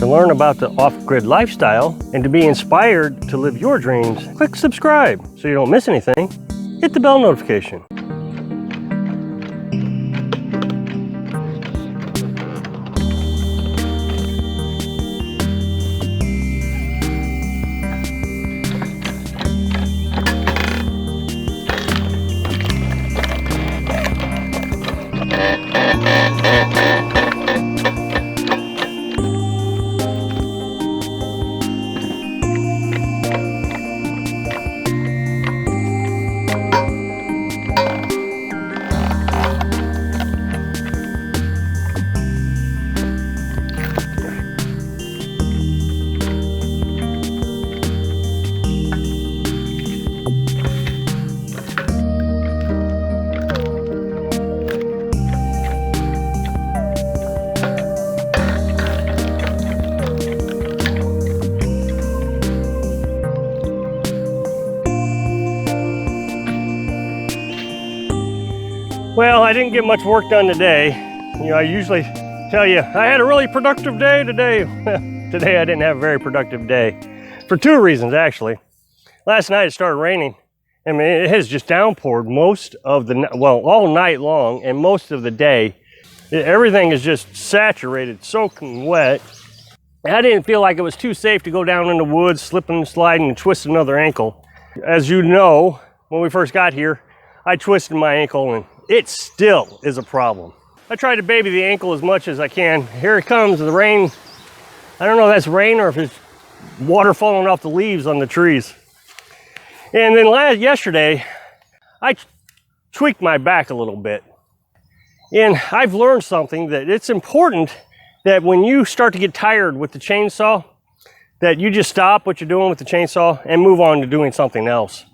To learn about the off-grid lifestyle and to be inspired to live your dreams, click subscribe so you don't miss anything. Hit the bell notification. Well, I didn't get much work done today. I usually tell you, I had a really productive day today. Today I didn't have a very productive day. For two reasons, actually. Last night it started raining. I mean, it has just downpoured most of the, well, all night long and most of the day. Everything is just saturated, soaking wet. I didn't feel like it was too safe to go down in the woods, slipping and sliding and twist another ankle. As you know, when we first got here, I twisted my ankle and it still is a problem. I try to baby the ankle as much as I can. Here it comes, the rain. I don't know if that's rain or if it's water falling off the leaves on the trees. And then yesterday, I tweaked my back a little bit. And I've learned something, that it's important that when you start to get tired with the chainsaw, that you just stop what you're doing with the chainsaw and move on to doing something else.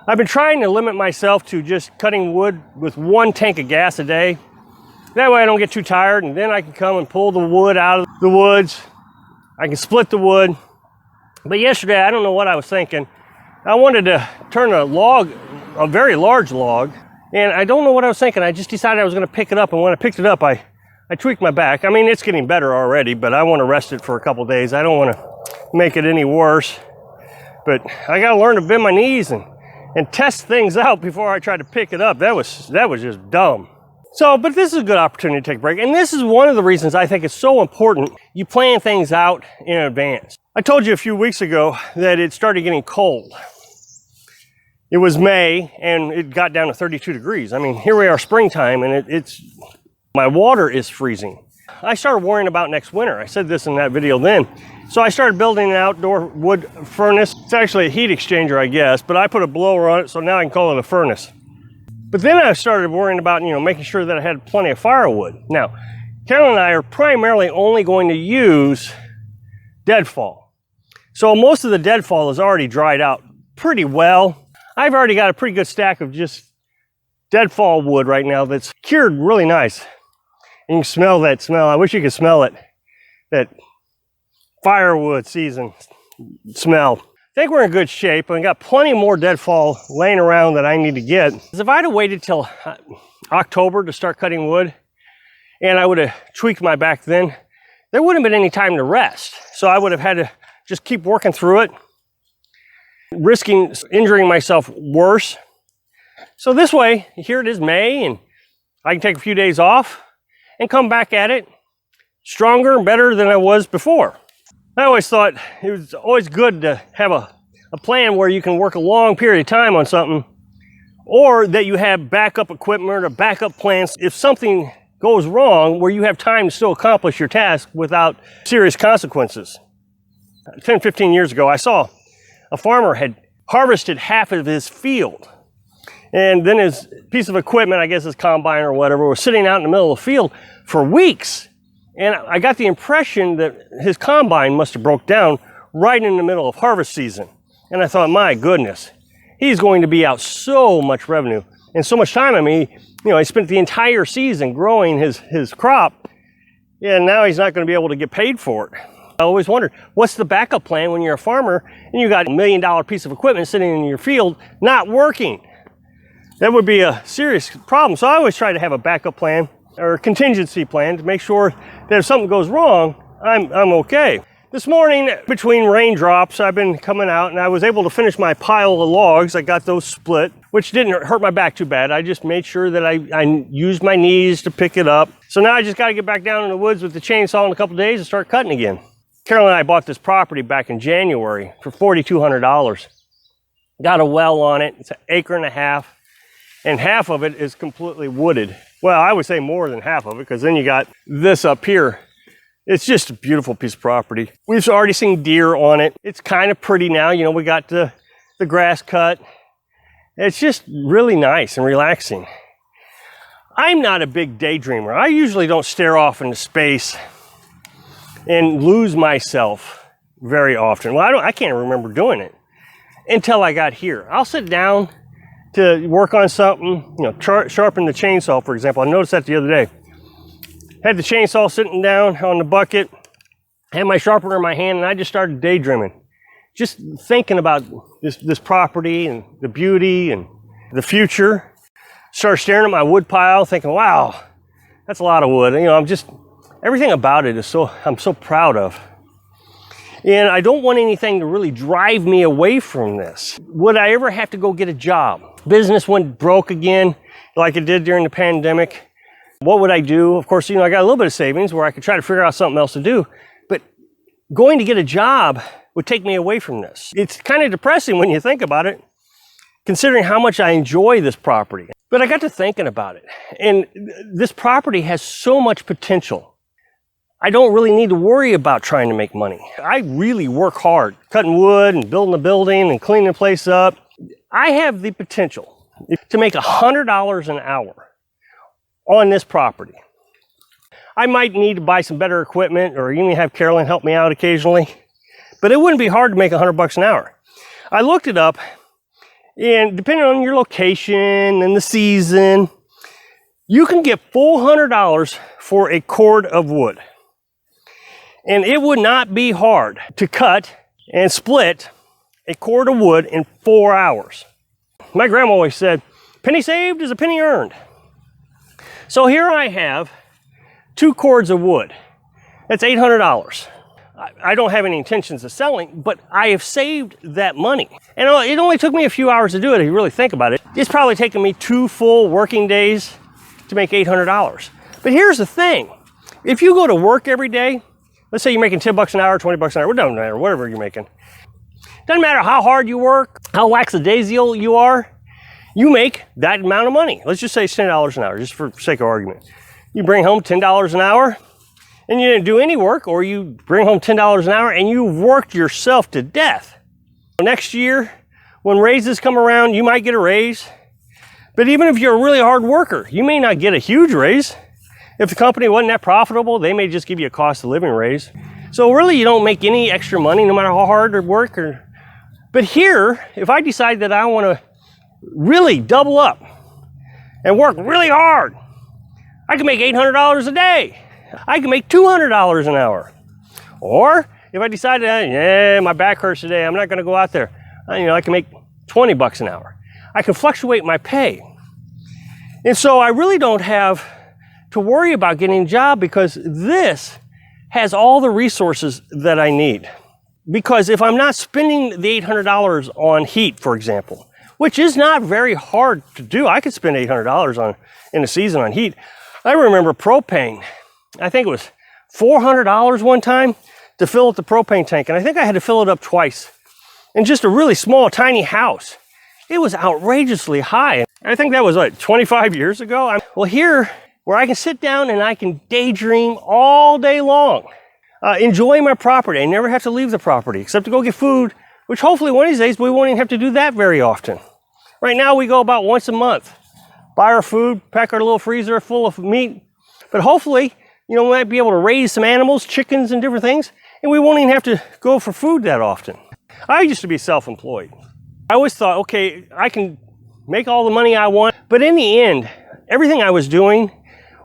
I've been trying to limit myself to just cutting wood with 1 tank of gas a day. That way I don't get too tired, and then I can come and pull the wood out of the woods. I can split the wood. But yesterday, I don't know what I was thinking. I wanted to turn a log, a very large log, and I don't know what I was thinking. I just decided I was going to pick it up, and when I picked it up, I tweaked my back. I mean, it's getting better already, but I want to rest it for a couple days. I don't want to make it any worse. But I got to learn to bend my knees and test things out before I try to pick it up. That was just dumb. So, but this is a good opportunity to take a break. And this is one of the reasons I think it's so important you plan things out in advance. I told you a few weeks ago that it started getting cold. It was May and it got down to 32 degrees. I mean, here we are springtime and my water is freezing. I started worrying about next winter. I said this in that video then. So I started building an outdoor wood furnace. It's actually a heat exchanger, I guess, but I put a blower on it, so now I can call it a furnace. But then I started worrying about, making sure that I had plenty of firewood. Now, Carolyn and I are primarily only going to use deadfall. So most of the deadfall is already dried out pretty well. I've already got a pretty good stack of just deadfall wood right now that's cured really nice. And you can smell that smell. I wish you could smell it. That firewood season smell. I think we're in good shape. I got plenty more deadfall laying around that I need to get. If I'd have waited till October to start cutting wood and I would have tweaked my back then, there wouldn't have been any time to rest. So I would have had to just keep working through it, risking injuring myself worse. So this way, here it is May, and I can take a few days off and come back at it stronger and better than I was before. I always thought it was always good to have a plan where you can work a long period of time on something, or that you have backup equipment or backup plans if something goes wrong, where you have time to still accomplish your task without serious consequences. 10, 15 years ago, I saw a farmer had harvested half of his field. And then his piece of equipment, I guess his combine or whatever, was sitting out in the middle of the field for weeks. And I got the impression that his combine must have broke down right in the middle of harvest season. And I thought, my goodness, he's going to be out so much revenue and so much time. I mean, he spent the entire season growing his crop, and now he's not going to be able to get paid for it. I always wondered, what's the backup plan when you're a farmer and you got $1 million piece of equipment sitting in your field not working? That would be a serious problem. So I always try to have a backup plan or a contingency plan to make sure that if something goes wrong, I'm okay. This morning, between raindrops, I've been coming out and I was able to finish my pile of logs. I got those split, which didn't hurt my back too bad. I just made sure that I used my knees to pick it up. So now I just got to get back down in the woods with the chainsaw in a couple of days and start cutting again. Carolyn and I bought this property back in January for $4,200. Got a well on it. It's 1.5 acres, and half of it is completely wooded. Well, I would say more than half of it, because then you got this up here. It's just a beautiful piece of property. We've already seen deer on it. It's kind of pretty now. You know, we got the grass cut. It's just really nice and relaxing. I'm not a big daydreamer. I usually don't stare off into space and lose myself very often. Well, I can't remember doing it until I got here. I'll sit down to work on something, you know, sharpen the chainsaw, for example. I noticed that the other day. Had the chainsaw sitting down on the bucket, had my sharpener in my hand, and I just started daydreaming. Just thinking about this property and the beauty and the future. Started staring at my wood pile, thinking, wow, that's a lot of wood. You know, everything about it is I'm so proud of. And I don't want anything to really drive me away from this. Would I ever have to go get a job? Business went broke again, like it did during the pandemic. What would I do? Of course, you know, I got a little bit of savings where I could try to figure out something else to do, but going to get a job would take me away from this. It's kind of depressing when you think about it, considering how much I enjoy this property. But I got to thinking about it, and this property has so much potential. I don't really need to worry about trying to make money. I really work hard, cutting wood and building a building and cleaning the place up. I have the potential to make $100 an hour on this property. I might need to buy some better equipment or even have Carolyn help me out occasionally, but it wouldn't be hard to make $100 an hour. I looked it up, and depending on your location and the season, you can get $400 for a cord of wood. And it would not be hard to cut and split a cord of wood in 4 hours. My grandma always said, penny saved is a penny earned. So here I have 2 cords of wood. That's $800. I don't have any intentions of selling, but I have saved that money. And it only took me a few hours to do it if you really think about it. It's probably taken me 2 full working days to make $800. But here's the thing. If you go to work every day, let's say you're making $10 an hour, $20 an hour, it doesn't matter, whatever you're making. Doesn't matter how hard you work, how lackadaisical you are, you make that amount of money. Let's just say it's $10 an hour, just for sake of argument. You bring home $10 an hour, and you didn't do any work, or you bring home $10 an hour, and you worked yourself to death. Next year, when raises come around, you might get a raise. But even if you're a really hard worker, you may not get a huge raise. If the company wasn't that profitable, they may just give you a cost of living raise. So really, you don't make any extra money, no matter how hard or work. But here, if I decide that I want to really double up and work really hard, I can make $800 a day. I can make $200 an hour. Or if I decide, my back hurts today, I'm not going to go out there. I can make $20 an hour. I can fluctuate my pay. And so I really don't have to worry about getting a job, because this has all the resources that I need. Because if I'm not spending the $800 on heat, for example, which is not very hard to do. I could spend $800 in a season on heat. I remember propane. I think it was $400 one time to fill up the propane tank, and I think I had to fill it up twice in just a really small, tiny house. It was outrageously high. I think that was 25 years ago. Well, here, where I can sit down and I can daydream all day long, enjoy my property. I never have to leave the property except to go get food, which hopefully one of these days we won't even have to do that very often. Right now we go about once a month, buy our food, pack our little freezer full of meat, but hopefully, we might be able to raise some animals, chickens and different things, and we won't even have to go for food that often. I used to be self-employed. I always thought, okay, I can make all the money I want, but in the end, everything I was doing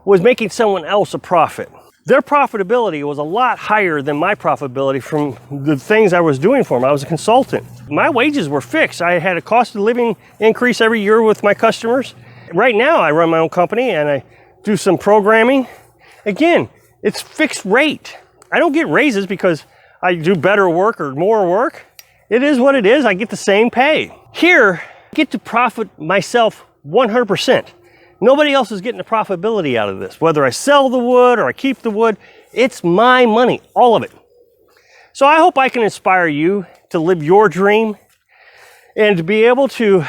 was making someone else a profit. Their profitability was a lot higher than my profitability from the things I was doing for them. I was a consultant. My wages were fixed. I had a cost of living increase every year with my customers. Right now, I run my own company and I do some programming. Again, it's fixed rate. I don't get raises because I do better work or more work. It is what it is. I get the same pay. Here, I get to profit myself 100%. Nobody else is getting the profitability out of this. Whether I sell the wood or I keep the wood, it's my money, all of it. So I hope I can inspire you to live your dream and to be able to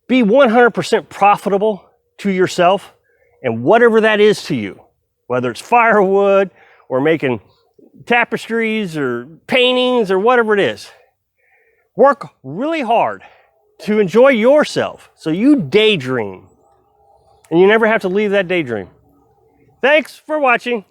be 100% profitable to yourself and whatever that is to you, whether it's firewood or making tapestries or paintings or whatever it is. Work really hard to enjoy yourself so you daydream and you never have to leave that daydream. Thanks for watching.